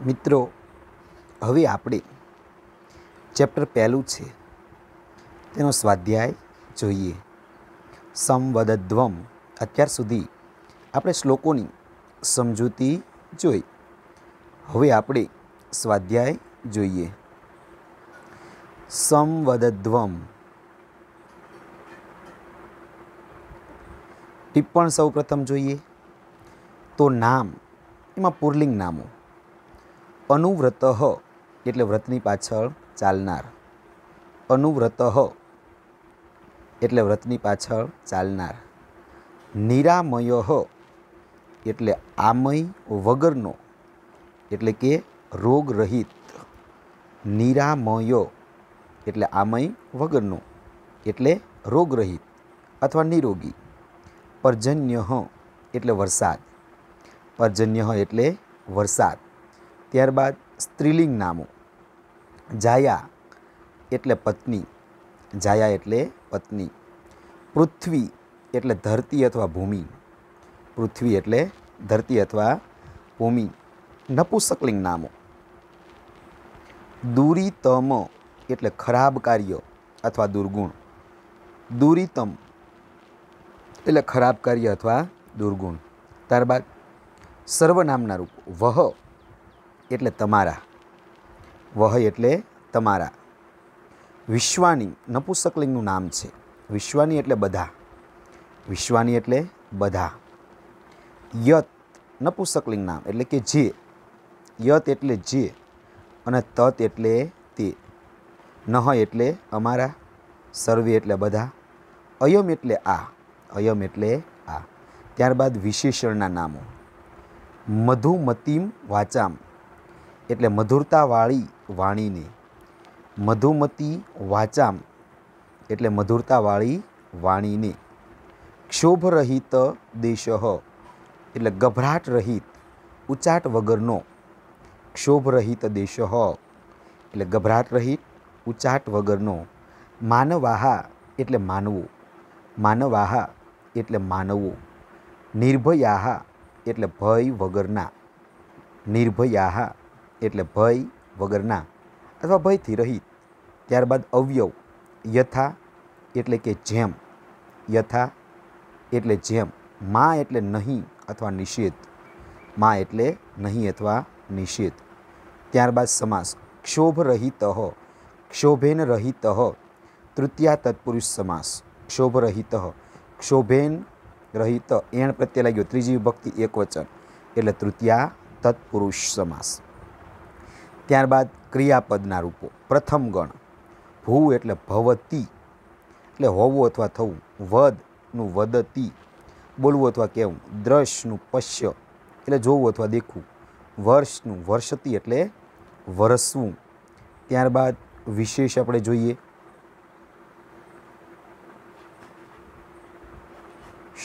મિત્રો, હવે આપણે ચેપ્ટર પહેલું છે તેનો સ્વાધ્યાય જોઈએ. સંવદધ્વમ. અત્યાર સુધી આપણે શ્લોકોની સમજૂતી જોઈ. હવે આપણે સ્વાધ્યાય જોઈએ. સંવદધ્વમ. ટિપ્પણ સૌ પ્રથમ જોઈએ તો નામ, એમાં પુરલિંગ નામો. અનુવ્રત એટલે વ્રતની પાછળ ચાલનાર. અનુવ્રત એટલે વ્રતની પાછળ ચાલનાર. નિરામય એટલે આમય વગરનો, એટલે કે રોગરહિત. નિરામય એટલે આમય વગરનો, એટલે રોગરહિત અથવા નિરોગી. પર્જન્ય એટલે વરસાદ. પર્જન્ય એટલે વરસાદ. ત્યારબાદ સ્ત્રીલિંગ નામો. જાયા એટલે પત્ની. જાયા એટલે પત્ની. પૃથ્વી એટલે ધરતી અથવા ભૂમિ. પૃથ્વી એટલે ધરતી અથવા ભૂમિ. નપુંસકલિંગ નામો. દુરીતમ એટલે ખરાબ કાર્ય અથવા દુર્ગુણ. દુરીતમ એટલે ખરાબ કાર્ય અથવા દુર્ગુણ. ત્યારબાદ સર્વનામના રૂપ. વહ એટલે તમારા. વહ એટલે તમારા. વિશ્વાની નપુંસકલિંગનું નામ છે. વિશ્વાની એટલે બધા. વિશ્વાની એટલે બધા. યત નપુંસકલિંગ નામ એટલે કે જે. યત એટલે જે અને તત એટલે તે. નહ એટલે અમારા. સર્વે એટલે બધા. અયમ એટલે આ. અયમ એટલે આ. ત્યારબાદ વિશેષણના નામો. મધુમતીમ વાચામ એટલે મધુરતાવાળી વાણીને. મધુમતી વાચામ એટલે મધુરતાવાળી વાણીને. ક્ષોભરહિત દેશ એટલે ગભરાટ રહિત, ઉચાટ વગરનો. ક્ષોભરહિત દેશ એટલે ગભરાટ રહિત, ઉચાટ વગરનો. માનવાહા એટલે માનવો. માનવાહા એટલે માનવો. નિર્ભયાહા એટલે ભય વગરના. નિર્ભયાહા એટલે ભય વગરના અથવા ભયથી રહિત. ત્યારબાદ અવયવ. યથા એટલે કે જેમ. યથા એટલે જેમ. મા એટલે નહીં અથવા નિષેધ. મા એટલે નહીં અથવા નિષેધ. ત્યારબાદ સમાસ. ક્ષોભરહિત. ક્ષોભેન રહિત. તૃતીયા તત્પુરુષ સમાસ. ક્ષોભરહિત. ક્ષોભેન રહિત. એણ પ્રત્યે લાગ્યો. ત્રીજી વિભક્તિ એકવચન એટલે તૃતીયા તત્પુરુષ સમાસ. ત્યારબાદ ક્રિયાપદના રૂપો. પ્રથમ ગણ. ભૂ એટલે ભવતી એટલે હોવું અથવા થવું. વદનું વદતી બોલવું અથવા કહેવું. દ્રશનું પશ્ય એટલે જોવું અથવા દેખવું. વર્ષનું વર્ષતી એટલે વરસવું. ત્યારબાદ વિશેષ આપણે જોઈએ.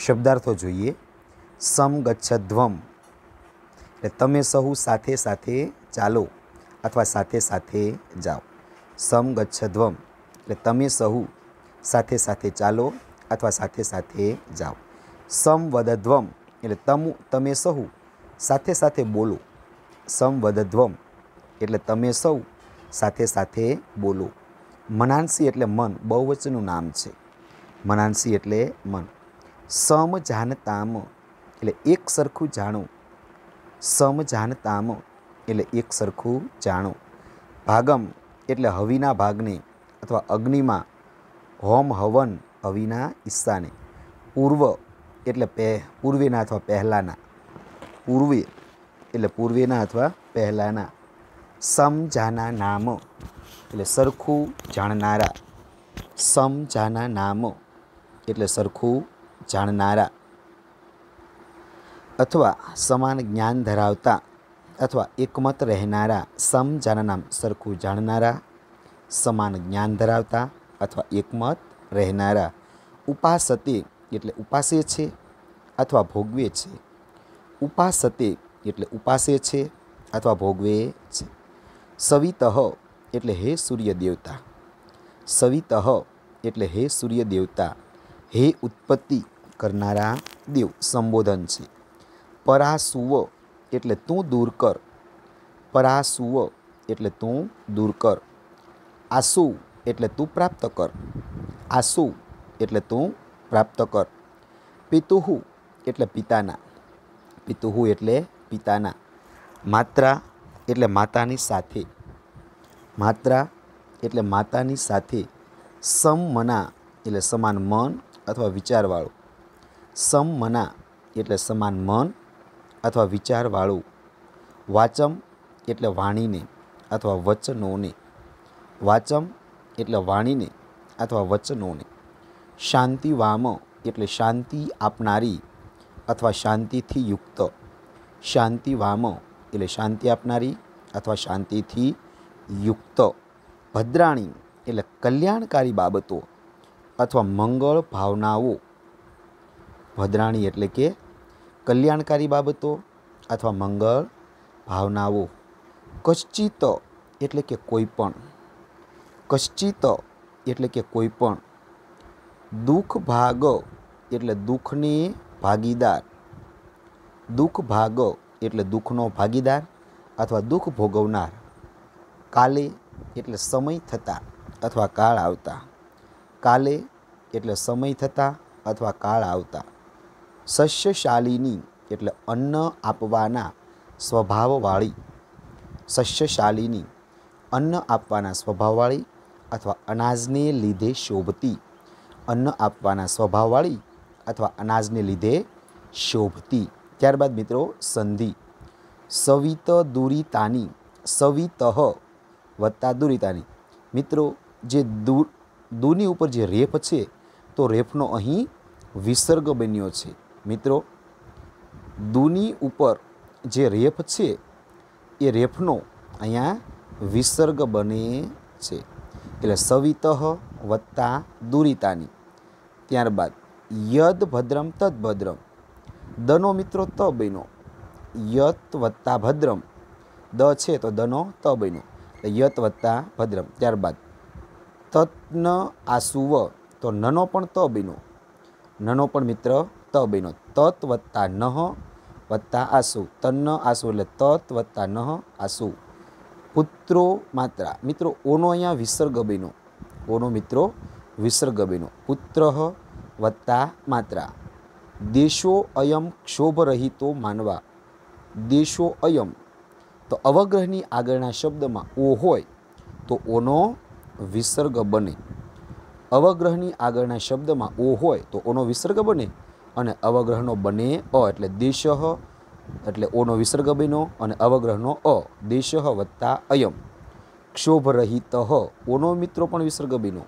શબ્દાર્થો જોઈએ. સમગચ્છધ્વમ એટલે તમે સહુ સાથે સાથે ચાલો અથવા સાથે સાથે જાઓ. સમગચ્છધ્વમ એટલે તમે સહુ સાથે સાથે ચાલો અથવા સાથે સાથે જાઓ. સંવદધ્વમ એટલે તમે સહુ સાથે સાથે બોલો. સંવદધ્વમ એટલે તમે સૌ સાથે સાથે બોલો. મનાંસી એટલે મન. બહુવચનનું નામ છે. મનાંસી એટલે મન. સમજાનતામ એટલે એક સરખું જાણો. સમજાનતામ એટલે એક સરખું જાણો. ભાગમ એટલે હવિના ભાગને અથવા અગ્નિમાં હોમ હવન હવિના હિસ્સાને. પૂર્વ એટલે પૂર્વેના અથવા પહેલાંના. પૂર્વે એટલે પૂર્વેના અથવા પહેલાંના. સમજાના નામ એટલે સરખું જાણનારા. સમજાના નામ એટલે સરખું જાણનારા અથવા સમાન જ્ઞાન ધરાવતા અથવા એકમત રહેનારા. સમજાના નામ સરખું જાણનારા, સમાન જ્ઞાન ધરાવતા અથવા એકમત રહેનારા. ઉપાસતે એટલે ઉપાસે છે અથવા ભોગવે છે. ઉપાસતે એટલે ઉપાસે છે અથવા ભોગવે છે. સવિતઃ એટલે હે સૂર્ય દેવતા. સવિતઃ એટલે હે સૂર્ય દેવતા. હે ઉત્પત્તિ કરનારા દેવ સંબોધન છે. પરાસુવ એટલે તું દૂર કર. પરાસુવ એટલે તું દૂર કર, આસુ એટલે તું પ્રાપ્ત કર, આસુ એટલે તું પ્રાપ્ત કર, પિતુહુ એટલે પિતાના, પિતુહુ એટલે પિતાના, માત્રા એટલે માતાની સાથે, માત્રા એટલે માતાની સાથે, સમમના એટલે સમાન મન અથવા વિચારવાળું, સમમના એટલે સમાન મન અથવા વિચારવાળું, વાચમ એટલે વાણીને અથવા વચનોને, વાચમ એટલે વાણીને અથવા વચનોને, શાંતિવામ એટલે શાંતિ આપનારી અથવા શાંતિથી યુક્ત, શાંતિવામ એટલે શાંતિ આપનારી અથવા શાંતિથી યુક્ત, ભદ્રાણી એટલે કલ્યાણકારી બાબતો અથવા મંગળ ભાવનાઓ, ભદ્રાણી એટલે કે કલ્યાણકારી બાબતો અથવા મંગળ ભાવનાઓ, કશ્ચિત એટલે કે કોઈ પણ, કશ્ચિત એટલે કે કોઈ પણ, દુઃખ ભાગ એટલે દુઃખને ભાગીદાર, દુઃખ ભાગ એટલે દુઃખનો ભાગીદાર અથવા દુઃખ ભોગવનાર, કાલે એટલે સમય થતાં અથવા કાળ આવતા, કાલે એટલે સમય થતાં અથવા કાળ આવતા, સસ્યશાલિની એટલે અન્ન આપવાના સ્વભાવવાળી, સસ્યશાલિની અન્ન આપવાના સ્વભાવવાળી અથવા અનાજને લીધે શોભતી, અન્ન આપવાના સ્વભાવવાળી અથવા અનાજને લીધે શોભતી. ત્યારબાદ મિત્રો સંધિ, સવિત દુરિતાની, સવિતઃ વત્તા દુરિતાની. મિત્રો જે દુની ઉપર જે રેફ છે તો રેફનો અહીં વિસર્ગ બન્યો છે. મિત્રો દુની ઉપર જે રેફ છે એ રેફનો અહીંયા વિસર્ગ બને છે, એટલે સવિતઃ વત્તા દુરિતાની. ત્યારબાદ યદ ભદ્રમ તદ ભદ્રમ, દનો મિત્રો ત બન્યો, યત વત્તા ભદ્રમ, દ છે તો દનો ત બન્યો, યત વત્તા ભદ્રમ. ત્યારબાદ તત્ન આસુવ, તો નનો પણ ત બન્યો, નનો પણ મિત્ર ત બન્યો, તત વત્તા નહ વત્તા આસુ, તન્ન આસુ એટલે તત વત્તા નહ આસુ. પુત્રો માત્રા, મિત્રો ઓનો અહીંયા વિસર્ગ બન્યો, ઓનો મિત્રો વિસર્ગ બન્યો, પુત્ર વત્તા માત્રા. દેશો અયમ ક્ષોભરહિતો માનવા, દેશો અયમ તો અવગ્રહની આગળના શબ્દમાં ઓ હોય તો ઓનો વિસર્ગ બને, અવગ્રહની આગળના શબ્દમાં ઓ હોય તો ઓનો વિસર્ગ બને અને અવગ્રહનો બને અ, એટલે દેશ એટલે ઓનો વિસર્ગ બન્યો અને અવગ્રહનો અ, દેશ વત્તા અયમ. ક્ષોભરહિત ઓનો મિત્રો પણ વિસર્ગ બન્યો,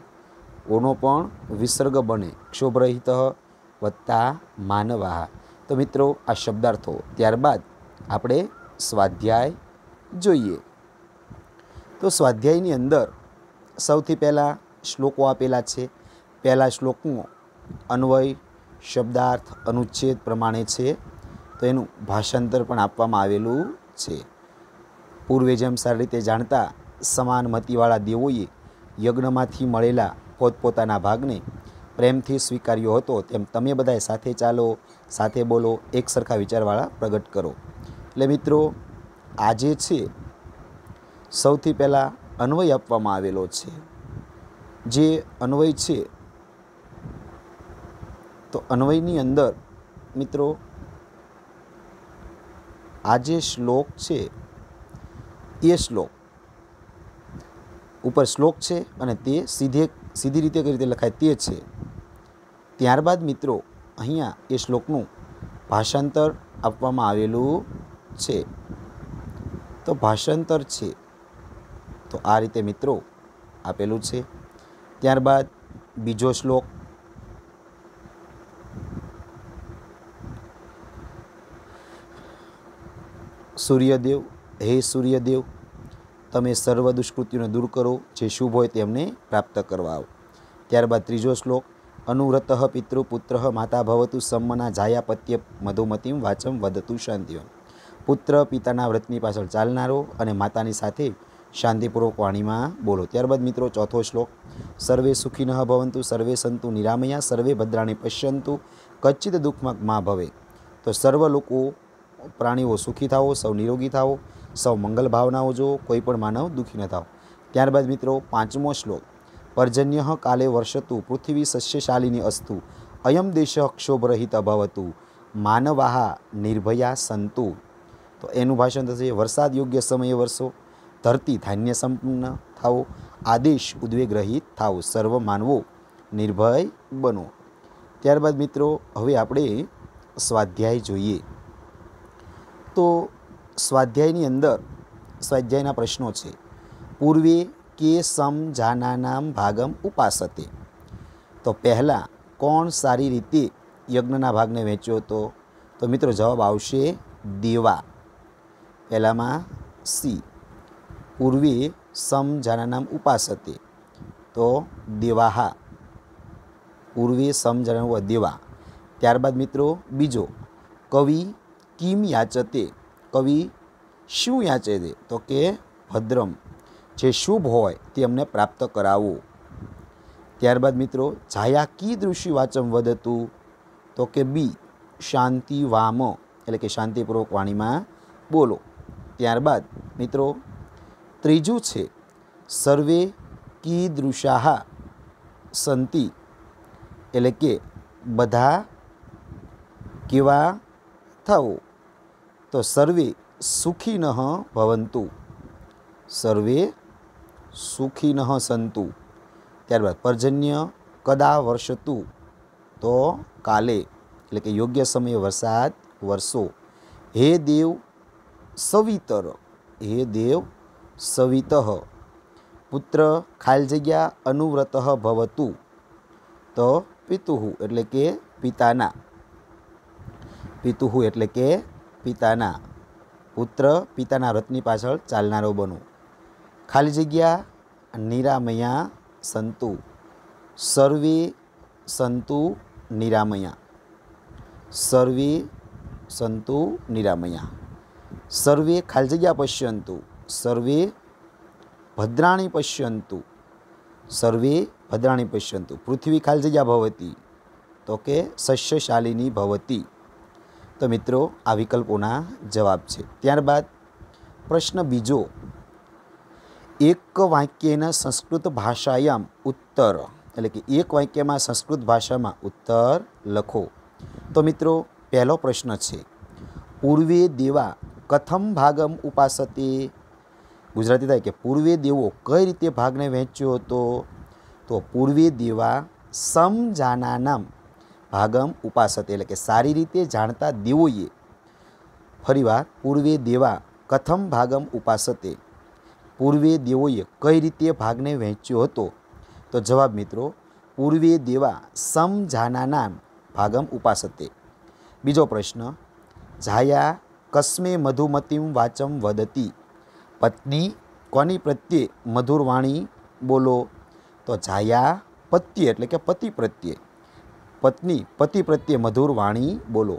ઓનો પણ વિસર્ગ બને, ક્ષોભરહિત વત્તા માનવા. તો મિત્રો આ શબ્દાર્થો. ત્યારબાદ આપણે સ્વાધ્યાય જોઈએ. તો સ્વાધ્યાયની અંદર સૌથી પહેલાં શ્લોકો આપેલા છે. પહેલા શ્લોકનો અન્વય, શબ્દાર્થ, અનુચ્છેદ પ્રમાણે છે, તો એનું ભાષાંતર પણ આપવામાં આવેલું છે. પૂર્વે જેમ સારી રીતે જાણતા સમાનમતિવાળા દેવોએ યજ્ઞમાંથી મળેલા પોતપોતાના ભાગને પ્રેમથી સ્વીકાર્યો હતો, તેમ તમે બધાએ સાથે ચાલો, સાથે બોલો, એક સરખા વિચારવાળા પ્રગટ કરો. એટલે મિત્રો આજે છે સૌથી પહેલાં અન્વય આપવામાં આવેલો છે. જે અન્વય છે તો અન્વયની અંદર મિત્રો આ જે શ્લોક છે એ શ્લોક ઉપર શ્લોક છે અને તે સીધી રીતે કઈ રીતે લખાય તે છે. ત્યારબાદ મિત્રો અહીંયા એ શ્લોકનું ભાષાંતર આપવામાં આવેલું છે. તો ભાષાંતર છે તો આ રીતે મિત્રો આપેલું છે. ત્યારબાદ બીજો શ્લોક, સૂર્યદેવ, હે સૂર્યદેવ, તમે સર્વ દુષ્કૃત્યોને દૂર કરો, જે શુભ હોય તેમને પ્રાપ્ત કરવા આવો. ત્યારબાદ ત્રીજો શ્લોક, અનુવ્રત પિતૃપુત્ર માતા ભવતુ સમ્મના જાયાપત્ય મધુમતીમ વાચમ વદતુ શાંતિમ. પુત્ર પિતાના વ્રતની પાછળ ચાલનારો અને માતાની સાથે શાંતિપૂર્વક વાણીમાં બોલો. ત્યારબાદ મિત્રો ચોથો શ્લોક, સર્વે સુખિનઃ ભવંતુ સર્વે સંતુ નિરામયા સર્વે ભદ્રાણી પશ્યંતુ કચ્ચિત દુઃખમાં મા ભવે. તો સર્વ લોકો પ્રાણીઓ સુખી થાઓ, સૌ નિરોગી થાઓ, સૌ મંગલ ભાવનાઓ જો, કોઈ પણ માનવ દુઃખી ન થાવ. ત્યારબાદ મિત્રો 5મો શ્લોક, પર્જન્ય કાલે વર્ષતુ પૃથ્વી સસ્યશાલિની અસ્તુ અયમ દેશ ક્ષોભરહિત ભવતુ માનવાહા નિર્ભયા સંતુ. તો એનું ભાષણ થશે, વરસાદ યોગ્ય સમયે વરસો, ધરતી ધાન્ય સંપન્ન થાવો, આદેશ ઉદ્વેગરહિત થાવો, સર્વ માનવો નિર્ભય બનો. ત્યારબાદ મિત્રો હવે આપણે સ્વાધ્યાય જોઈએ. તો સ્વાધ્યાયની અંદર સ્વાધ્યાયના પ્રશ્નો છે. પૂર્વે કે સમ જાનાનામ ભાગમ ઉપાસતે. તો પહેલાં કોણ સારી રીતે યજ્ઞના ભાગને વહેંચ્યો હતો? તો મિત્રો જવાબ આવશે દેવા. પહેલામાં સી. પૂર્વે સમ જાનાનામ ઉપાસતે, તો દેવાહા. પૂર્વે સમ જાનાનામ દેવા. ત્યારબાદ મિત્રો બીજો, કવિ કિમ યાચતે. કવિ શું યાચે છે? તો કે ભદ્રમ, જે શુભ હોય તે અમને પ્રાપ્ત કરાવો. ત્યારબાદ મિત્રો છાયા કીદૃશી વાચમ વદતું. તો કે બી, શાંતિ વામ, એટલે કે શાંતિપૂર્વક વાણીમાં બોલો. ત્યારબાદ મિત્રો ત્રીજું છે, સર્વે કીદૃશાહ સંતિ, એટલે કે બધા કેવા થવો. તો સર્વે સુખીનઃ ભવંતુ. સર્વે સુખીનઃ સંતુ. ત્યારબાદ પર્જન્ય કદા વર્ષતુ. તો કાલે, એટલે કે યોગ્ય સમયે વરસાદ વરસો. હે દેવ સવિતર. હે દેવ સવિતઃ. પુત્ર ખાલી જગ્યા અનુવ્રત ભવતુ. તો પિતુઃ, એટલે કે પિતાના. પિતુઃ એટલે કે પિતાના. પુત્ર પિતાના વ્રતની પાછળ ચાલનારો બનો. ખાલી જગ્યા નિરામયા સંતુ. સર્વે સંતુ નિરામયા. સર્વે સંતુ નિરામયા. સર્વે ખાલી જગ્યા પશ્યંતુ. સર્વે ભદ્રાણી પશ્યંતુ. સર્વે ભદ્રાણી પશ્યંતુ. પૃથ્વી ખાલી જગ્યા ભવતી. તો કે સસ્યશાલિની ભવતી. તો મિત્રો આ વિકલ્પોના જવાબ છે. ત્યારબાદ પ્રશ્ન બીજો, એક વાક્યના સંસ્કૃત ભાષાયામ ઉત્તર, એટલે કે એક વાક્યમાં સંસ્કૃત ભાષામાં ઉત્તર લખો. તો મિત્રો પહેલો પ્રશ્ન છે, પૂર્વે દેવા કથમ ભાગમ ઉપાસતે. ગુજરાતી થાય કે પૂર્વે દેવો કઈ રીતે ભાગને વહેંચ્યો હતો? તો પૂર્વે દેવા સમજાનાનામ ભાગમ ઉપાસતે, એટલે કે સારી રીતે જાણતા દેવોએ. ફરીવાર, પૂર્વે દેવા કથમ ભાગમ ઉપાસતે. પૂર્વે દેવોએ કઈ રીતે ભાગને વહેંચ્યો હતો? તો જવાબ મિત્રો પૂર્વે દેવા સમજાનાનામ ભાગમ ઉપાસતે. બીજો પ્રશ્ન, જાયા કસ્મે મધુમતીમ વાચમ વદતી. પત્ની કોની પ્રત્યે મધુર વાણી બોલો? તો જાયા પત્ય, એટલે કે પતિ પ્રત્યે. પત્ની પતિ પ્રત્યે મધુર વાણી બોલો.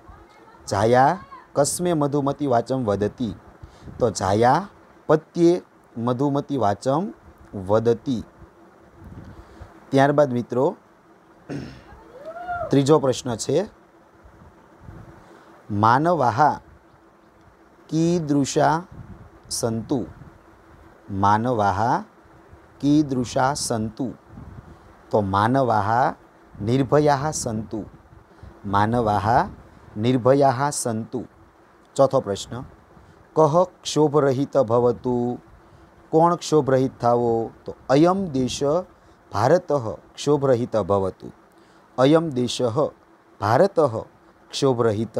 જાયા કસ્મે મધુમતી વાચમ વદતી. તો જાયા પત્યે મધુમતી વાચમ વદતી. ત્યારબાદ મિત્રો ત્રીજો પ્રશ્ન છે, માનવાહા કીદૃશા સંતુ. માનવાહા કીદૃશા સંતુ. તો માનવાહા નિર્ભયા સંતુ. માનવાહા નિર્ભયા સંતુ. ચોથો પ્રશ્ન, કહ ક્ષોભરહિત ભવતુ. કોણ ક્ષોભરહિત થાવો? તો અયમ દેશ ભારત ક્ષોભરહિત ભવતુ. અયમ દેશ ભારત ક્ષોભરહિત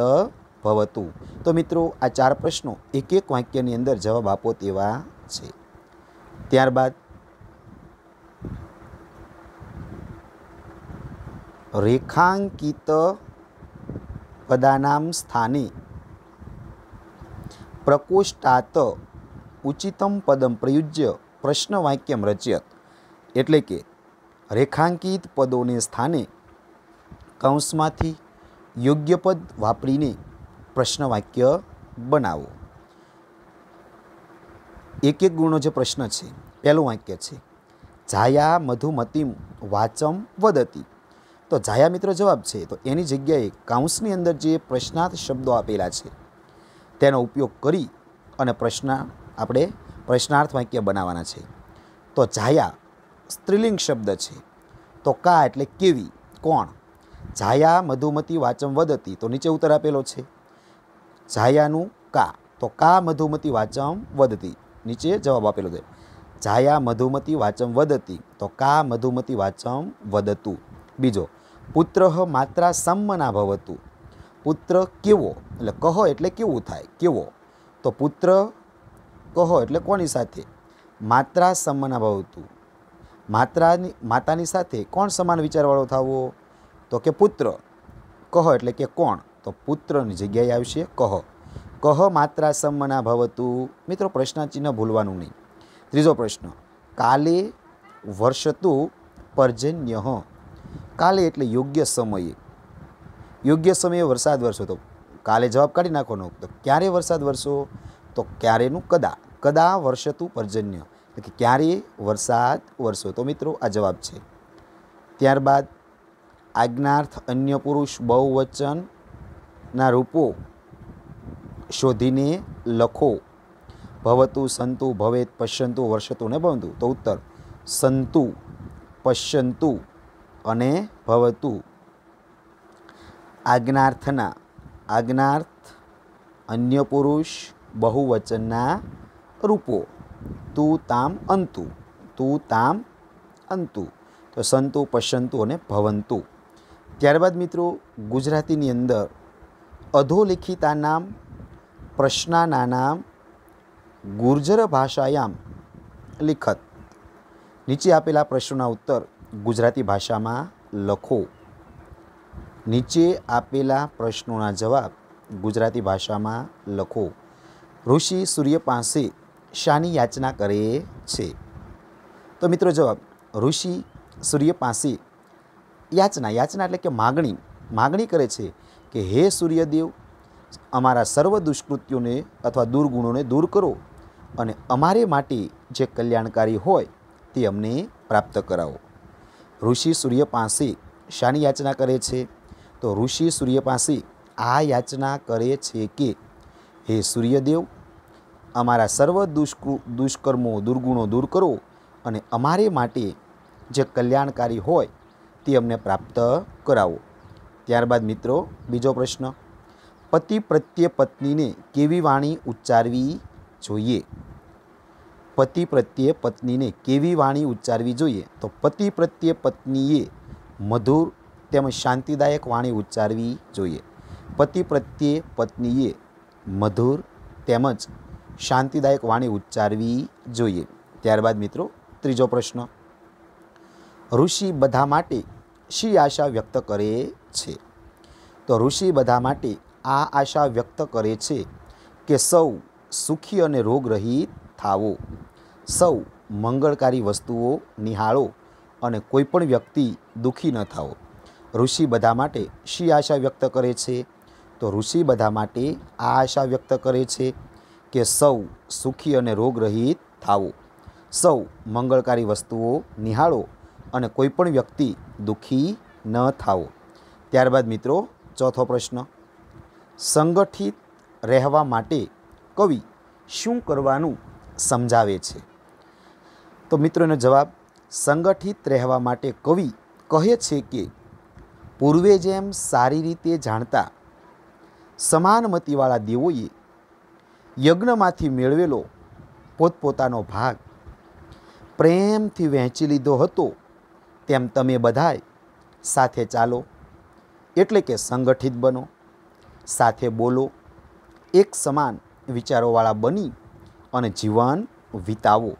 ભવતુ. તો મિત્રો આ ચાર પ્રશ્નો એક એક વાક્યની અંદર જવાબ આપો તેવા છે. ત્યારબાદ રેખાંકિત પદાનામ સ્થાને પ્રકોષ્ઠાત ઉચિતમ પદમ પ્રયુજ્ય પ્રશ્ન વાક્યમ રચ્યત. એટલે કે રેખાંકિત પદોને સ્થાને કૌંસમાંથી યોગ્ય પદ વાપરીને પ્રશ્ન વાક્ય બનાવો. એક એક ગુણનો જે પ્રશ્ન છે, પહેલું વાક્ય છે, જાયા મધુમતીમ વાચમ વદતી. તો જાયા મિત્રો જવાબ છે, તો એની જગ્યાએ કૌંસની અંદર જે પ્રશ્નાર્થ શબ્દો આપેલા છે તેનો ઉપયોગ કરી અને પ્રશ્ન આપણે પ્રશ્નાર્થ વાક્ય બનાવવાના છે. તો જાયા સ્ત્રીલિંગ શબ્દ છે. તો કા એટલે કેવી, કોણ. જાયા મધુમતી વાચમ વદતી, તો નીચે ઉત્તર આપેલો છે. જાયાનું કા, તો કા મધુમતી વાચમ વદતી, નીચે જવાબ આપેલો છે. જાયા મધુમતી વાચમ વદતી, તો કા મધુમતી વાચમ વદતું. બીજો, પુત્ર માત્રા સમ્મના ભવતું. પુત્ર કેવો, એટલે કહો એટલે કેવું થાય, કેવો. તો પુત્ર કહો એટલે કોની સાથે, માત્રા સમ્મના ભવતું. માતાની સાથે કોણ સમાન વિચારવાળો થવો, તો કે પુત્ર. કહો એટલે કે કોણ, તો પુત્રની જગ્યાએ આવશે કહો. કહો માત્રા સમ્મના ભવતું. મિત્રો પ્રશ્નાચિહ્ન ભૂલવાનું નહીં. ત્રીજો પ્રશ્ન, કાલે વર્ષતું પર્જન્ય. કાલે એટલે યોગ્ય સમયે, યોગ્ય સમયે વરસાદ વરસો. તો કાલે જવાબ કાઢી નાખવાનો. તો ક્યારે વરસાદ વરસો, તો ક્યારેનું કદા. કદા વર્ષતું પર્જન્ય, એટલે કે ક્યારે વરસાદ વરસો. તો મિત્રો આ જવાબ છે. ત્યારબાદ આજ્ઞાર્થ અન્ય પુરુષ બહુવચનના રૂપો શોધીને લખો. ભવતું, સંતુ, ભવેત, પશ્યંતુ, વર્ષતું ને ભવંતુ. તો ઉત્તર સંતુ, પશ્યંતુ અને ભવતું. આજ્ઞાર્થના, આજ્ઞાર્થ અન્ય પુરુષ બહુવચનના રૂપો. તું, તામ, અંતુ. તું, તામ, અંતુ. તો સંતુ, પશ્યંતુ અને ભવંતુ. ત્યારબાદ મિત્રો ગુજરાતીની અંદર અધોલિખિતા નામ પ્રશ્નાના નામ ગુર્જર ભાષાયામ લિખત. નીચે આપેલા પ્રશ્નોના ઉત્તર ગુજરાતી ભાષામાં લખો. નીચે આપેલા પ્રશ્નોના જવાબ ગુજરાતી ભાષામાં લખો. ઋષિ સૂર્ય પાસે શાની યાચના કરે છે? તો મિત્રો જવાબ, ઋષિ સૂર્ય પાસે યાચના, યાચના એટલે કે માગણી કરે છે કે હે સૂર્યદેવ, અમારા સર્વ દુષ્કૃત્યોને અથવા દુર્ગુણોને દૂર કરો અને અમારે માટે જે કલ્યાણકારી હોય તે અમને પ્રાપ્ત કરાવો. ઋષિ સૂર્ય પાસે શાની યાચના કરે છે? તો ઋષિ સૂર્ય પાસે આ યાચના કરે છે કે હે સૂર્યદેવ, અમારા સર્વ દુષ્કર્મો દુર્ગુણો દૂર કરો અને અમારે માટે જે કલ્યાણકારી હોય તે અમને પ્રાપ્ત કરાવો. ત્યારબાદ મિત્રો બીજો પ્રશ્ન, પતિ પ્રત્યે પત્નીને કેવી વાણી ઉચ્ચારવી જોઈએ? પતિ પ્રત્યે પત્નીને કેવી વાણી ઉચ્ચારવી જોઈએ? તો પતિ પ્રત્યે પત્નીએ મધુર તેમજ શાંતિદાયક વાણી ઉચ્ચારવી જોઈએ. પતિ પ્રત્યે પત્નીએ મધુર તેમજ શાંતિદાયક વાણી ઉચ્ચારવી જોઈએ. ત્યારબાદ મિત્રો ત્રીજો પ્રશ્ન, ઋષિ બધા માટે શી આશા વ્યક્ત કરે છે? તો ઋષિ બધા માટે આ આશા વ્યક્ત કરે છે કે સૌ સુખી અને રોગરહિત થાવો, સૌ મંગળકારી વસ્તુઓ નિહાળો અને કોઈ પણ વ્યક્તિ દુઃખી ન થાવો. ઋષિ બધા માટે શી આશા વ્યક્ત કરે છે? તો ઋષિ બધા માટે આ આશા વ્યક્ત કરે છે કે સૌ સુખી અને રોગરહિત થાવો, સૌ મંગળકારી વસ્તુઓ નિહાળો અને કોઈ પણ વ્યક્તિ દુઃખી ન થાવો. ત્યારબાદ મિત્રો ચોથો પ્રશ્ન, સંગઠિત રહેવા માટે કવિ શું કરવાનું સમજાવે છે? તો મિત્રોનો જવાબ, સંગઠિત રહેવા માટે કવિ કહે છે કે પૂર્વે જેમ સારી રીતે જાણતા સમાનમતિવાળા દેવોએ યજ્ઞમાંથી મેળવેલો પોતપોતાનો ભાગ પ્રેમથી વહેંચી લીધો હતો, તેમ તમે બધાય સાથે ચાલો, એટલે કે સંગઠિત બનો, સાથે બોલો, એક સમાન વિચારોવાળા બની અને જીવન વિતાવો.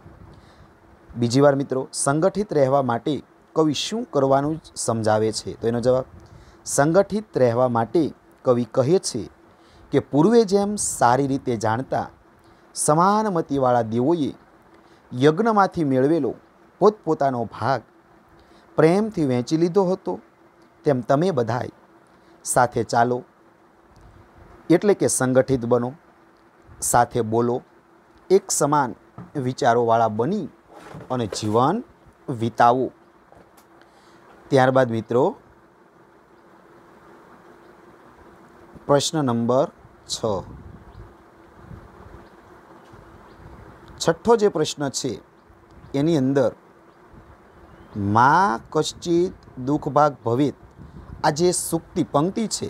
બીજી વાર મિત્રો, સંગઠિત રહેવા માટે કવિ શું કરવાનું સમજાવે છે? તો એનો જવાબ, સંગઠિત રહેવા માટે કવિ કહે છે કે પૂર્વે જેમ સારી રીતે જાણતા સમાનમતિવાળા દેવોએ યજ્ઞમાંથી મેળવેલો પોતપોતાનો ભાગ પ્રેમથી વહેંચી લીધો હતો, તેમ તમે બધાય સાથે ચાલો, એટલે કે સંગઠિત બનો, સાથે બોલો, એક સમાન વિચારોવાળા બની અને જીવન વિતાવો. ત્યારબાદ મિત્રો પ્રશ્ન નંબર 6, છઠ્ઠો જે પ્રશ્ન છે એની અંદર માં કશ્ચિત દુઃખભાગ ભવેત, આ જે સૂક્તિ પંક્તિ છે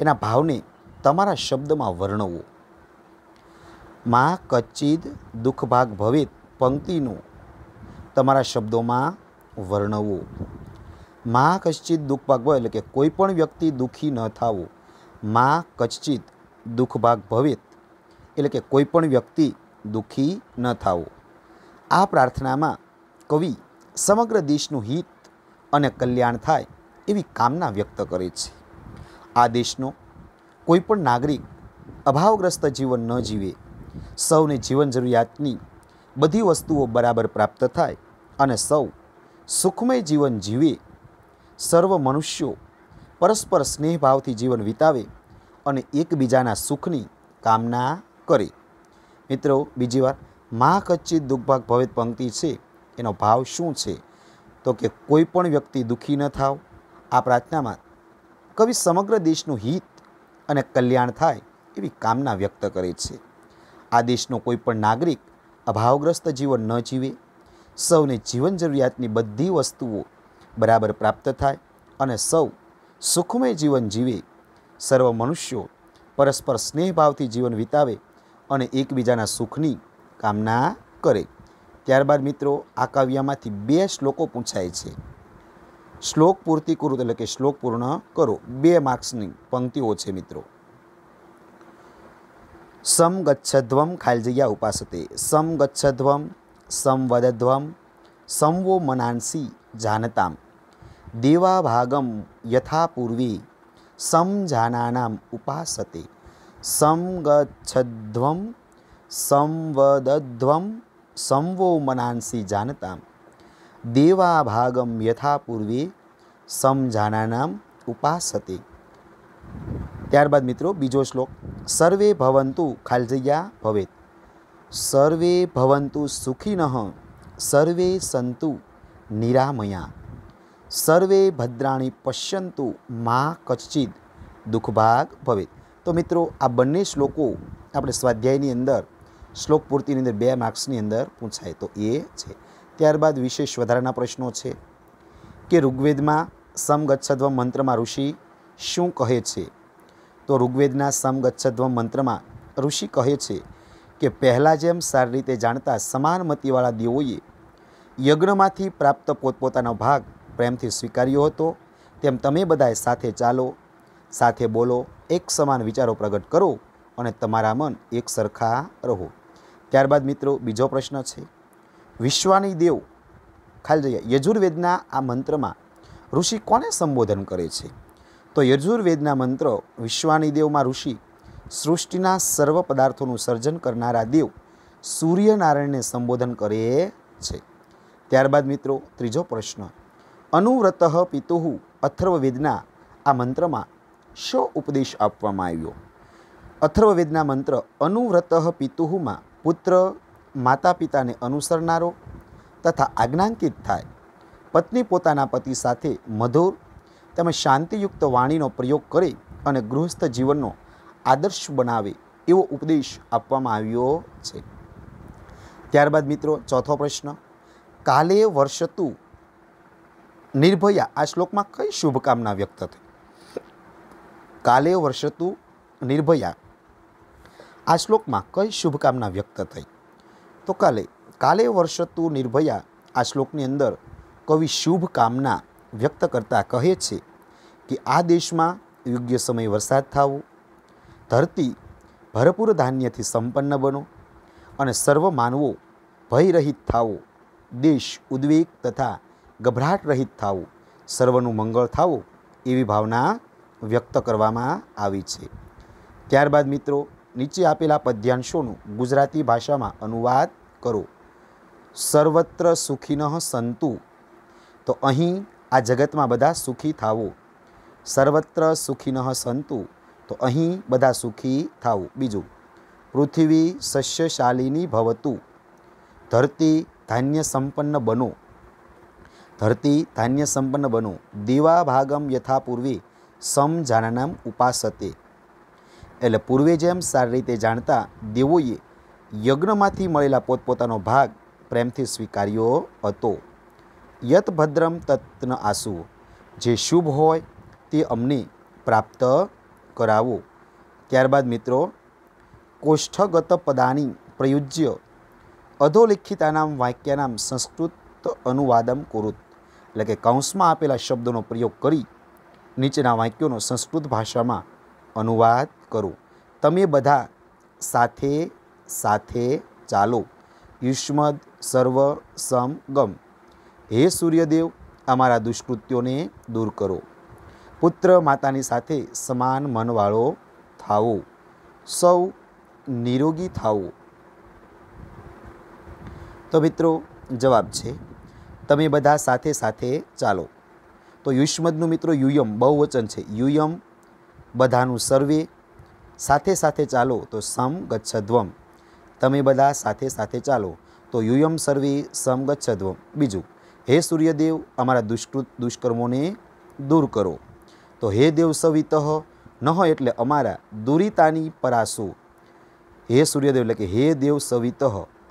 એના ભાવને તમારા શબ્દમાં વર્ણવો. માં કચ્ચિદ દુઃખભાગ ભવેત પંક્તિનું તમારા શબ્દોમાં વર્ણવો. માં કશ્ચિત દુઃખભાગ ભવે એટલે કે કોઈ પણ વ્યક્તિ દુઃખી ન થાવો. માં કશ્ચિત દુઃખભાગ ભવેત એટલે કે કોઈ પણ વ્યક્તિ દુઃખી ન થાવો. આ પ્રાર્થનામાં કવિ સમગ્ર દેશનું હિત અને કલ્યાણ થાય એવી કામના વ્યક્ત કરે છે. આ દેશનો કોઈ પણ નાગરિક અભાવગ્રસ્ત જીવન ન જીવે, સૌને જીવન જરૂરિયાતની બધી વસ્તુઓ બરાબર પ્રાપ્ત થાય અને સૌ સુખમય જીવન જીવે, સર્વ મનુષ્યો પરસ્પર સ્નેહભાવથી જીવન વિતાવે અને એકબીજાના સુખની કામના કરે. મિત્રો, બીજી વાર માં કચ્ચિત દુઃખભાગ ભવેત પંક્તિ છે એનો ભાવ શું છે? તો કે કોઈ પણ વ્યક્તિ દુઃખી ન થાવ. આ પ્રાર્થનામાં કવિ સમગ્ર દેશનું હિત અને કલ્યાણ થાય એવી કામના વ્યક્ત કરે છે. આ દેશનો કોઈ પણ નાગરિક અભાવગ્રસ્ત જીવન ન જીવે, સૌને જીવન જરૂરિયાતની બધી વસ્તુઓ બરાબર પ્રાપ્ત થાય અને સૌ સુખમય જીવન જીવે, સર્વ મનુષ્યો પરસ્પર સ્નેહભાવથી જીવન વિતાવે અને એકબીજાના સુખની કામના કરે. ત્યારબાદ મિત્રો, આ કાવ્યમાંથી 2 શ્લોકો પૂછાય છે. શ્લોક પૂર્તિ કુરુ એટલે કે શ્લોક પૂર્ણ કરો. 2 માર્ક્સની પંક્તિઓ છે મિત્રો. સમ ગચ્છધ્વમ ખાલી જગ્યા ઉપાસતે. સમ ગચ્છધ્વમ સમ વદધ્વમ સંવો મનાંસી જાનતામ દેવા ભાગમ યથા પૂર્વે સમજાનાનામ ઉપાસતે. સમ ગચ્છધ્વમ સંવદધ્વમ સંવો મનાંસી જાનતામ દેવા ભાગમ યથા પૂર્વે સમજાનાનામ ઉપાસતે. ત્યારબાદ મિત્રો બીજો શ્લોક. સર્વે ભવંતુ ખાલી જગ્યા ભવેત. સર્વે ભવંતુ સુખિનઃ સર્વે સંતુ નિરામયા સર્વે ભદ્રાણી પશ્યંતુ માં કશ્ચિદ દુઃખભાગ ભવેત. તો મિત્રો, આ બંને શ્લોકો આપણે સ્વાધ્યાયની અંદર શ્લોક પૂર્તિની અંદર 2 માર્ક્સની અંદર પૂછાય તો એ છે. ત્યારબાદ વિશેષ વધારાના પ્રશ્નો છે કે ઋગ્વેદમાં સમ ગચ્છધ્વમ મંત્રમાં ઋષિ શું કહે છે? તો ઋગ્વેદના સમ ગચ્છધ્વમ મંત્રમાં ઋષિ કહે છે કે પહેલાં જેમ સારી રીતે જાણતા સમાન મતિવાળા દેવોએ યજ્ઞમાંથી પ્રાપ્ત પોતપોતાનો ભાગ પ્રેમથી સ્વીકાર્યો હતો, તેમ તમે બધાએ સાથે ચાલો, સાથે બોલો, એક સમાન વિચારો પ્રગટ કરો અને તમારા મન એક સરખા રહો. ત્યારબાદ મિત્રો બીજો પ્રશ્ન છે, વિશ્વાની દેવ ખાલી જગ્યા યજુર્વેદના આ મંત્રમાં ઋષિ કોને સંબોધન કરે છે? તો યજુર્વેદના મંત્ર વિશ્વાની દેવમાં ઋષિ સૃષ્ટિના સર્વ પદાર્થોનું સર્જન કરનારા દેવ સૂર્યનારાયણને સંબોધન કરે છે. ત્યારબાદ મિત્રો ત્રીજો પ્રશ્ન, અનુવ્રત પિતુઃ અથર્વવેદના આ મંત્રમાં શો ઉપદેશ આપવામાં આવ્યો? અથર્વવેદના મંત્ર અનુવ્રત પિતુઃમાં પુત્ર માતા પિતાને અનુસરનારો તથા આજ્ઞાંકિત થાય, પત્ની પોતાના પતિ સાથે મધુર તેમજ શાંતિયુક્ત વાણીનો પ્રયોગ કરે અને ગૃહસ્થ જીવનનો આદર્શ બનાવે એવો ઉપદેશ આપવામાં આવ્યો છે. ત્યારબાદ મિત્રો ચોથો પ્રશ્ન, કાલે વર્ષતુ નિર્ભયા આ શ્લોકમાં કઈ શુભકામના વ્યક્ત થઈ? કાલે વર્ષતુ નિર્ભયા આ શ્લોકમાં કઈ શુભકામના વ્યક્ત થઈ? તો કાલે વર્ષતુ નિર્ભયા આ શ્લોકની અંદર કવિ શુભકામના વ્યક્ત કરતા કહે છે કે આ દેશમાં યોગ્ય સમયે વરસાદ થવો, ધરતી ભરપૂર ધાન્યથી સંપન્ન બનો અને સર્વ માનવો ભયરહિત થાવો, દેશ ઉદ્વેગ તથા ગભરાટ રહિત થાવો, સર્વનું મંગળ થાવો એવી ભાવના વ્યક્ત કરવામાં આવી છે. ત્યારબાદ મિત્રો નીચે આપેલા પદ્યાંશોનું ગુજરાતી ભાષામાં અનુવાદ કરો. સર્વત્ર સુખિનઃ સંતુ, તો અહીં આ જગતમાં બધા સુખી થાવો. સર્વત્ર સુખિનઃ સંતુ, તો અહીં બધા સુખી થાવો. બીજું, પૃથ્વી સસ્યશાલિની ભવતુ, ધરતી ધાન્ય સંપન્ન બનો. ધરતી ધાન્ય સંપન્ન બનો. દેવા ભાગમ યથા પૂર્વે સમજાનાનામ ઉપાસતે, એટલે પૂર્વે જેમ સારી રીતે જાણતા દેવોએ યજ્ઞમાંથી મળેલા પોતપોતાનો ભાગ પ્રેમથી સ્વીકાર્યો હતો. યત ભદ્રમ તત્ ન આસુ, જે શુભ હોય તે અમને પ્રાપ્ત કરાવો. ત્યારબાદ મિત્રો કોષ્ઠગત પદાની પ્રયુજ્ય અધોલિખિતાનામ વાક્યાનામ સંસ્કૃત અનુવાદમ કુરુત, એટલે કે કૌંસમાં આપેલા શબ્દોનો પ્રયોગ કરી નીચેના વાક્યોનો સંસ્કૃત ભાષામાં અનુવાદ કરો. તમે બધા સાથે સાથે ચાલો. યુષ્મદ સર્વ સમ ગમ, હે સૂર્યદેવ અમારા દુષ્કૃત્યોને દૂર કરો. પુત્ર માતાની સાથે સમાન મનવાળો થાવો. સૌ નિરોગી થાવો. તો મિત્રો જવાબ છે તમે બધા સાથે સાથે ચાલો. તો યુષ્મદનું મિત્રો યુયમ બહુવચન છે. યુયમ બધાનું સર્વે, સાથે સાથે ચાલો તો સમ ગચ્છધ્વમ. તમે બધા સાથે સાથે ચાલો તો યુયમ સર્વે સમ ગચ્છધ્વમ. બીજું, હે સૂર્યદેવ અમારા દુષ્કર્મોને દૂર કરો. તો હે દેવ સવિતઃ નહ એટલે અમારા દુરિતાની પરાસો. હે સૂર્યદેવ એટલે કે હે દેવ સવિતઃ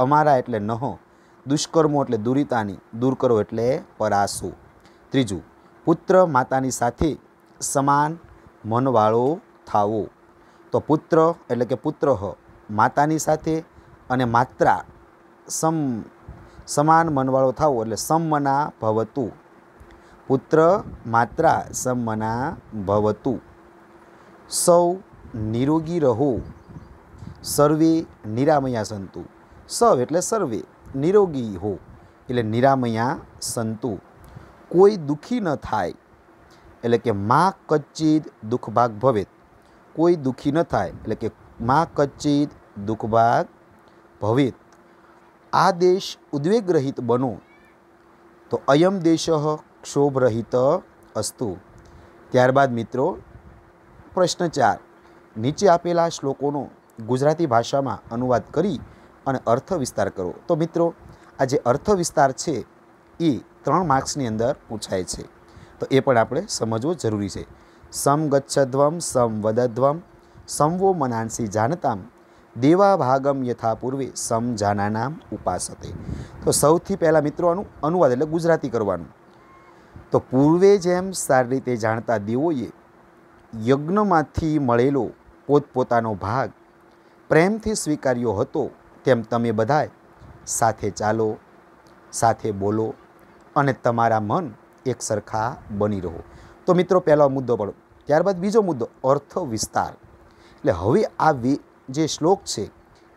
અમારા એટલે નહ, દુષ્કર્મો એટલે દુરિતાની, દૂર કરો એટલે પરાસો. ત્રીજું, પુત્ર માતાની સાથે સમાન મનવાળો થાવો. તો પુત્ર એટલે કે પુત્ર માતાની સાથે અને માત્રા સમાન મનવાળો થાવો એટલે સમમના ભવતુ. પુત્ર માત્રા સમમના ભવતુ. સૌ નિરોગી રહો. સર્વે નિરામયા સંતુ. સૌ એટલે સર્વે, નિરોગી હો એટલે નિરામયા સંતુ. કોઈ દુઃખી ન થાય એટલે કે મા કચ્ચિદ દુઃખભાગ ભવેત. કોઈ દુઃખી ન થાય એટલે કે મા કચ્ચિદ દુઃખભાગ ભવેત. આ દેશ ઉદ્વેગરહિત બનો. તો અયમ દેશ ક્ષોભરહિત અસ્તુ. ત્યારબાદ મિત્રો પ્રશ્ન 4, નીચે આપેલા શ્લોકોનો ગુજરાતી ભાષામાં અનુવાદ કરી અને અર્થ વિસ્તાર કરો. તો મિત્રો આ જે અર્થ વિસ્તાર છે એ 3 માર્ક્સની અંદર પૂછાય છે, તો એ પણ આપણે સમજવો જરૂરી છે. સમ ગચ્છધ્વમ સમ વદધ્વમ સંવો મનાંસી જાનતામ દેવા ભાગમ યથા પૂર્વે સમ જાનાનામ ઉપાસતે. તો સૌથી પહેલાં મિત્રો આનું અનુવાદ એટલે ગુજરાતી કરવાનું. તો પૂર્વે જેમ સારી રીતે જાણતા દેવોએ યજ્ઞમાંથી મળેલો પોતપોતાનો ભાગ પ્રેમથી સ્વીકાર્યો હતો, તેમ તમે બધાએ સાથે ચાલો, સાથે બોલો અને તમારા મન એક સરખા બની રહો. તો મિત્રો પહેલો મુદ્દો પડો. ત્યારબાદ બીજો મુદ્દો અર્થ વિસ્તાર. એટલે હવે આ જે શ્લોક છે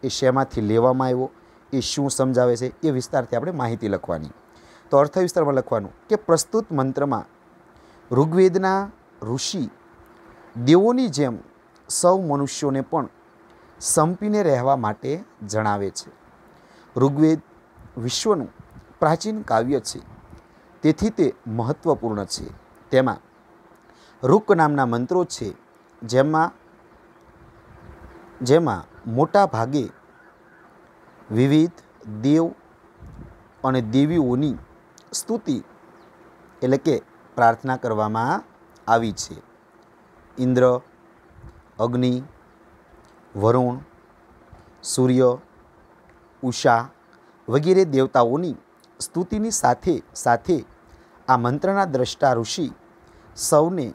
એ શેમાંથી લેવામાં આવ્યો, એ શું સમજાવે છે, એ વિસ્તારથી આપણે માહિતી લખવાની. તો અર્થ વિસ્તારમાં લખવાનું કે પ્રસ્તુત મંત્રમાં ઋગ્વેદના ઋષિ દેવોની જેમ સૌ મનુષ્યોને પણ સંપીને રહેવા માટે જણાવે છે. ઋગ્વેદ વિશ્વનું પ્રાચીન કાવ્ય છે, તેથી તે મહત્ત્વપૂર્ણ છે. તેમાં ઋક નામના મંત્રો છે, જેમાં મોટા ભાગે વિવિધ દેવ અને દેવીઓની સ્તુતિ એટલે કે પ્રાર્થના કરવામાં આવી છે. ઇન્દ્ર, અગ્નિ, વરુણ, સૂર્ય, ઉષા વગેરે દેવતાઓની સ્તુતિની સાથે સાથે આ મંત્રના દ્રષ્ટા ઋષિ સૌને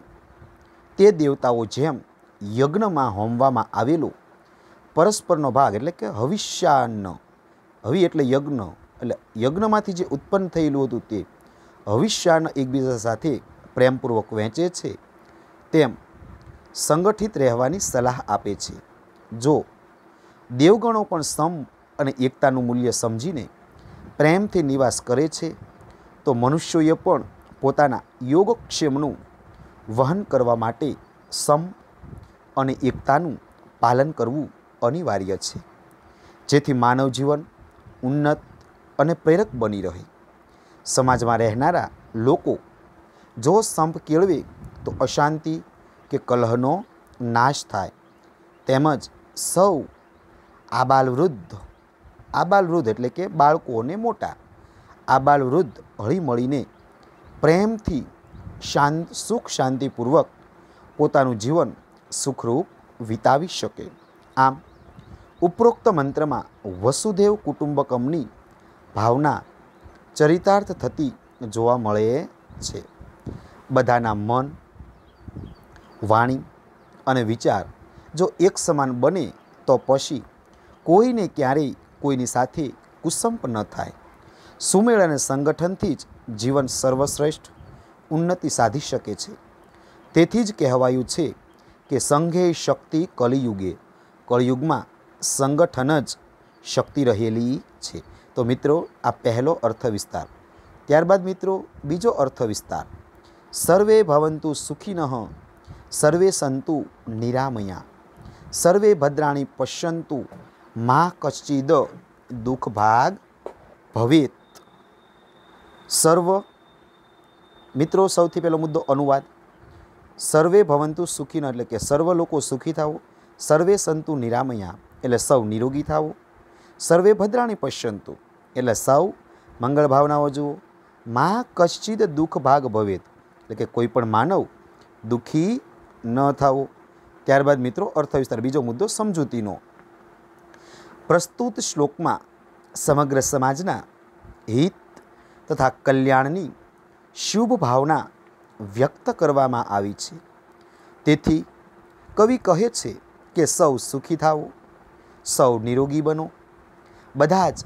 તે દેવતાઓ જેમ યજ્ઞમાં હોમવામાં આવેલો પરસ્પરનો ભાગ એટલે કે હવિષ્યાન્ન, હવિ એટલે યજ્ઞ, એટલે યજ્ઞમાંથી જે ઉત્પન્ન થયેલું હતું તે હવિષ્યાન્ન એકબીજા સાથે પ્રેમપૂર્વક વહેંચે છે, તેમ સંગઠિત રહેવાની સલાહ આપે છે. જો દેવગણો પણ સમ અને એકતાનું મૂલ્ય સમજીને પ્રેમથી નિવાસ કરે છે, તો મનુષ્યોએ પણ પોતાના યોગક્ષેમનું વહન કરવા માટે સમ અને એકતાનું પાલન કરવું અનિવાર્ય છે, જેથી માનવ જીવન ઉન્નત અને પ્રેરક બની રહે. સમાજમાં રહેનારા લોકો જો સંપ કેળવે તો અશાંતિ કે કલહનો નાશ થાય. તેમજ સૌ આબાલવૃદ્ધ એટલે કે બાળકો અને મોટા, આબાલવૃદ્ધ હળીમળીને પ્રેમથી સુખ શાંતિપૂર્વક પોતાનું જીવન સુખરૂપ વિતાવી શકે. આમ ઉપરોક્ત મંત્રમાં વસુદેવ કુટુંબકમની ભાવના ચરિતાર્થ થતી જોવા મળે છે. બધાના મન, વાણી અને વિચાર જો એક સમાન બને તો પછી કોઈને ક્યારેય કોઈની સાથે કુસંપ ન થાય. સુમેળ અને સંગઠનથી જ જીવન સર્વશ્રેષ્ઠ ઉન્નતિ સાધી શકે છે. તેથી જ કહેવાયું છે કે સંઘે શક્તિ કલિયુગે, કળિયુગમાં સંગઠન જ શક્તિ રહેલી છે. તો મિત્રો, આ પહેલો અર્થ વિસ્તાર. ત્યારબાદ મિત્રો બીજો અર્થ વિસ્તાર. સર્વે ભવંતુ સુખિનઃ, સર્વે સંતુ નિરામયા, સર્વે ભદ્રાણી પશ્યંતુ, મા કશ્ચિદ દુઃખ ભાગ ભવેત. સર્વ મિત્રો, સૌથી પહેલો મુદ્દો અનુવાદ. સર્વે ભવંતુ સુખિનઃ એટલે કે સર્વ લોકો સુખી થાવો. સર્વે સંતુ નિરામયા એટલે સૌ નિરોગી થાવો. સર્વે ભદ્રાણી પશ્યંતુ એટલે સૌ મંગળ ભાવનાઓ જુઓ. મા કશ્ચિદ દુઃખ ભાગ ભવેત એટલે કે કોઈ પણ માનવ દુઃખી ન થાવો. ત્યારબાદ મિત્રો અર્થ વિસ્તાર. બીજો મુદ્દો સમજૂતીનો. પ્રસ્તુત શ્લોકમાં સમગ્ર સમાજના હિત તથા કલ્યાણની શુભ ભાવના વ્યક્ત કરવામાં આવી છે. તેથી કવિ કહે છે કે સૌ સુખી થાવો, સૌ નિરોગી બનો, બધા જ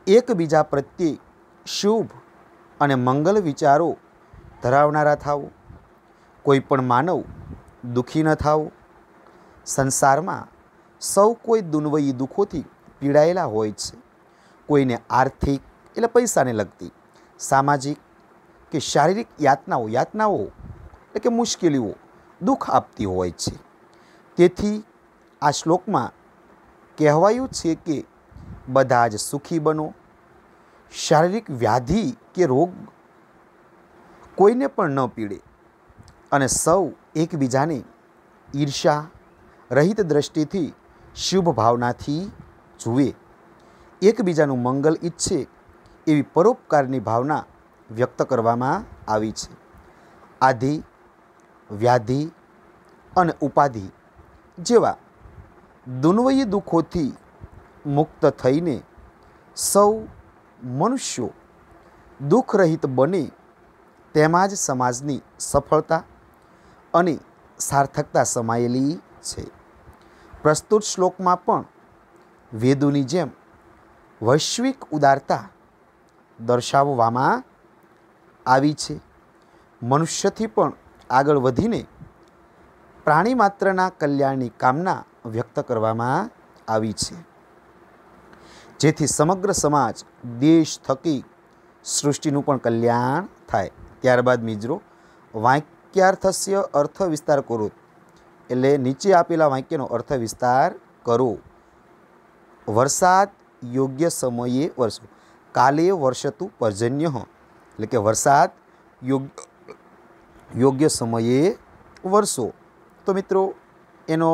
એકબીજા પ્રત્યે શુભ અને મંગલ વિચારો ધરાવનારા થાવો. કોઈ પણ માનવ દુઃખી ન થાવો. સંસારમાં સૌ કોઈ દુન્વયી દુઃખોથી પીડાયેલા હોય છે. કોઈને આર્થિક એટલે પૈસાને લગતી, સામાજિક કે શારીરિક યાતનાઓ એટલે કે મુશ્કેલીઓ દુઃખ આપતી હોય છે. તેથી આ શ્લોકમાં કહેવાયું છે કે બધા જ સુખી બનો. શારીરિક વ્યાધિ કે રોગ કોઈને પણ ન પીડે અને સૌ એકબીજાને ઈર્ષા રહિત દ્રષ્ટિથી શુભ ભાવનાથી જુએ. એકબીજાનું મંગલ ઈચ્છે એવી પરોપકારની ભાવના વ્યક્ત કરવામાં આવી છે. આધિ, વ્યાધિ અને ઉપાધિ જેવા દુન્વયી દુઃખોથી મુક્ત થઈને સૌ મનુષ્યો દુઃખરહિત બને તેમાં જ સમાજની સફળતા અને સાર્થકતા સમાયેલી છે. પ્રસ્તુત શ્લોકમાં પણ વેદોની જેમ વૈશ્વિક ઉદારતા દર્શાવવામાં આવી છે. મનુષ્યથી પણ આગળ વધીને પ્રાણી માત્રના કલ્યાણની કામના વ્યક્ત કરવામાં આવી છે, જેથી સમગ્ર સમાજ, દેશ થકી સૃષ્ટિનું પણ કલ્યાણ થાય. ત્યારબાદ મિત્રો વાક્યાર્થસ્ય અર્થ વિસ્તાર કરો એટલે નીચે આપેલા વાક્યનો અર્થ વિસ્તાર કરો. વરસાદ યોગ્ય સમયે વરસો, કાલે વર્ષતું પર્જન્ય એટલે કે વરસાદ યોગ્ય સમયે વરસો. તો મિત્રો એનો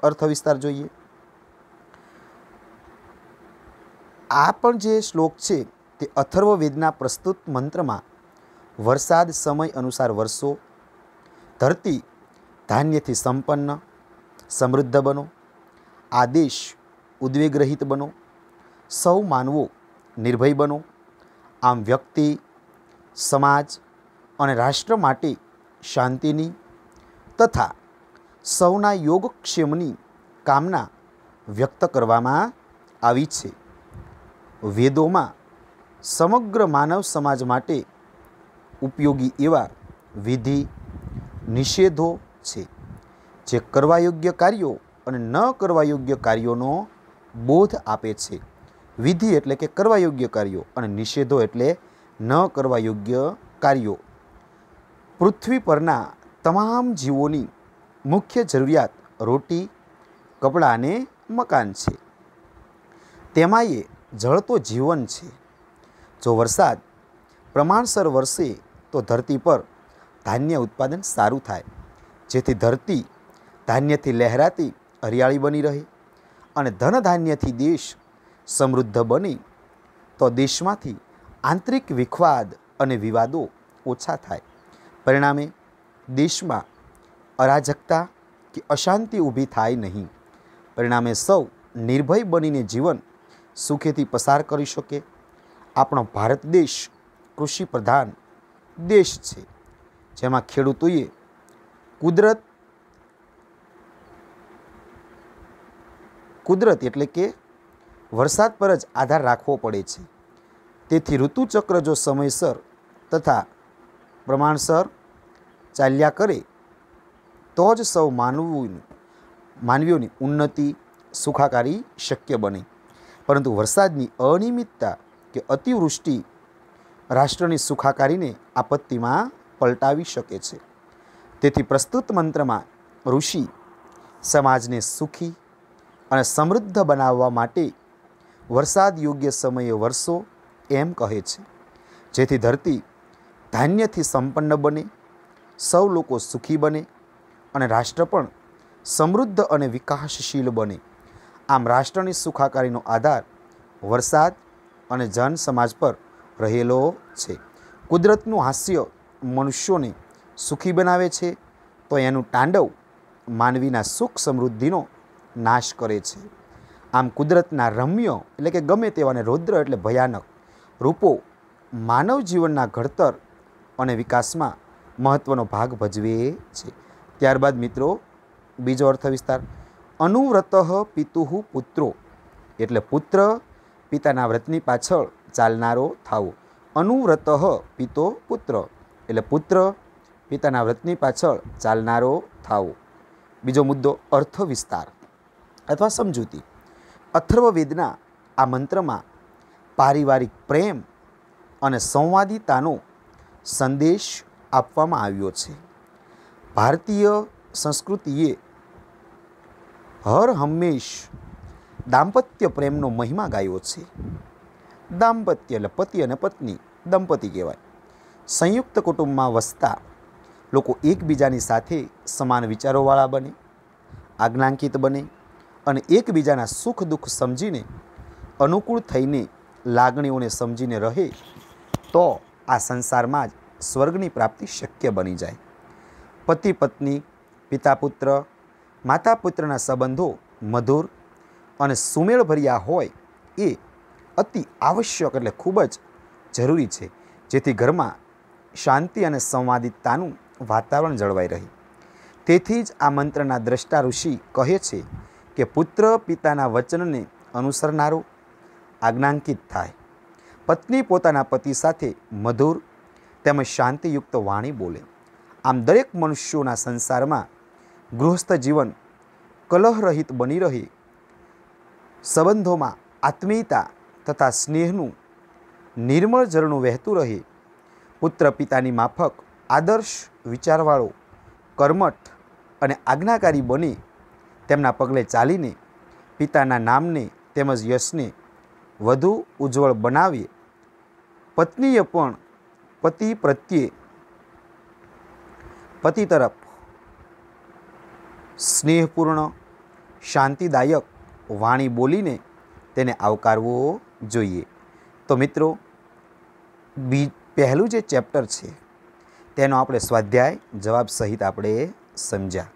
અર્થ વિસ્તાર જોઈએ. આ પણ જે શ્લોક છે તે અથર્વવેદના પ્રસ્તુત મંત્રમાં વરસાદ સમય અનુસાર વરસો, ધરતી ધાન્યથી સંપન્ન સમૃદ્ધ બનો, આદેશ ઉદ્વેગરહિત બનો, સૌ માનવો નિર્ભય બનો. આમ વ્યક્તિ, સમાજ અને રાષ્ટ્ર માટે શાંતિની તથા સૌના યોગક્ષેમની કામના વ્યક્ત કરવામાં આવી છે. વેદોમાં સમગ્ર માનવ સમાજ માટે ઉપયોગી એવા વિધિ નિષેધો છે, જે કરવા યોગ્ય કાર્યો અને ન કરવા યોગ્ય કાર્યોનો બોધ આપે છે. વિધિ એટલે કે કરવા યોગ્ય કાર્યો અને નિષેધો એટલે ન કરવા યોગ્ય કાર્યો. પૃથ્વી પરના તમામ જીવોની મુખ્ય જરૂરિયાત રોટી, કપડાં અને મકાન છે. તેમાંય જળ તો જીવન છે. જો વરસાદ પ્રમાણસર વરસે તો ધરતી પર ધાન્ય ઉત્પાદન સારું થાય, જેથી ધરતી ધાન્યથી લહેરાતી હરિયાળી બની રહે અને ધન ધાન્યથી દેશ સમૃદ્ધ બને તો દેશમાંથી આંતરિક વિખવાદ અને વિવાદો ઓછા થાય. પરિણામે દેશમાં અરાજકતા કે અશાંતિ ઊભી થાય નહીં. પરિણામે સૌ નિર્ભય બનીને જીવન સુખેથી પસાર કરી શકે. આપણો ભારત દેશ કૃષિ પ્રધાન દેશ છે, જેમાં ખેડૂતોએ કુદરત એટલે કે વરસાદ પર જ આધાર રાખવો પડે છે. તેથી ઋતુચક્ર જો સમયસર તથા પ્રમાણસર ચાલ્યા કરે તો જ સૌ માનવીઓની ઉન્નતિ સુખાકારી શક્ય બને. પરંતુ વરસાદની અનિયમિતતા કે અતિવૃષ્ટિ રાષ્ટ્રની સુખાકારીને આપત્તિમાં પલટાવી શકે છે. તેથી પ્રસ્તુત મંત્રમાં ઋષિ સમાજને સુખી અને સમૃદ્ધ બનાવવા માટે વરસાદ યોગ્ય સમયે વરસો એમ કહે છે, જેથી ધરતી ધાન્યથી સંપન્ન બને, સૌ લોકો સુખી બને અને રાષ્ટ્ર પણ સમૃદ્ધ અને વિકાસશીલ બને. આમ રાષ્ટ્રની સુખાકારીનો આધાર વરસાદ અને જન સમાજ પર રહેલો છે. કુદરતનું હાસ્ય મનુષ્યોને સુખી બનાવે છે, તો એનું તાંડવ માનવીના સુખ સમૃદ્ધિનો નાશ કરે છે. આમ કુદરતના રમ્ય એટલે કે ગમે તેવાને રૌદ્ર એટલે ભયાનક રૂપો માનવ જીવનના ઘડતર અને વિકાસમાં મહત્ત્વનો ભાગ ભજવે છે. ત્યારબાદ મિત્રો બીજો અર્થ વિસ્તાર. અનુવ્રતઃ પિતુઃ પુત્રો એટલે પુત્ર પિતાના વ્રતની પાછળ ચાલનારો થાવો. અનુવ્રતઃ પિતો પુત્ર એટલે પુત્ર પિતાના વ્રતની પાછળ ચાલનારો થાવો. બીજો મુદ્દો અર્થ વિસ્તાર અથવા સમજૂતી. અથર્વવેદના આ મંત્રમાં પારિવારિક પ્રેમ અને સંવાદિતાનો સંદેશ આપવામાં આવ્યો છે. ભારતીય સંસ્કૃતિએ હર હંમેશ દાંપત્ય પ્રેમનો મહિમા ગાયો છે. દાંપત્ય એટલે પતિ અને પત્ની દંપતી કહેવાય. સંયુક્ત કુટુંબમાં વસતા લોકો એકબીજાની સાથે સમાન વિચારોવાળા બને, આજ્ઞાંકિત બને અને એકબીજાના સુખ દુઃખ સમજીને અનુકૂળ થઈને લાગણીઓને સમજીને રહે તો આ સંસારમાં જ સ્વર્ગની પ્રાપ્તિ શક્ય બની જાય. પતિ પત્ની, પિતા પુત્ર, માતા પુત્રના સંબંધો મધુર અને સુમેળભર્યા હોય એ અતિ આવશ્યક એટલે ખૂબ જ જરૂરી છે, જેથી ઘરમાં શાંતિ અને સંવાદિતતાનું વાતાવરણ જળવાઈ રહે. તેથી જ આ મંત્રના દ્રષ્ટા ઋષિ કહે છે કે પુત્ર પિતાના વચનને અનુસરનારો આજ્ઞાંકિત થાય. પત્ની પોતાના પતિ સાથે મધુર તેમજ શાંતિયુક્ત વાણી બોલે. આમ દરેક મનુષ્યોના સંસારમાં ગૃહસ્થ જીવન કલહરહિત બની રહે, સંબંધોમાં આત્મીયતા તથા સ્નેહનું નિર્મળ ઝરણું વહેતું રહે, પુત્ર પિતાની માફક આદર્શ વિચારવાળો, કર્મઠ અને આજ્ઞાકારી બની તેમના પગલે ચાલીને પિતાના નામને તેમજ યશને વધુ ઉજ્જવળ બનાવીએ. પત્નીએ પણ પતિ પ્રત્યે પતિ તરફ સ્નેહપૂર્ણ શાંતિદાયક વાણી બોલીને તેને આવકારવો જોઈએ. તો મિત્રો પહેલું જે ચેપ્ટર છે તેનો આપણે સ્વાધ્યાય જવાબ સહિત આપણે સમજ્યા.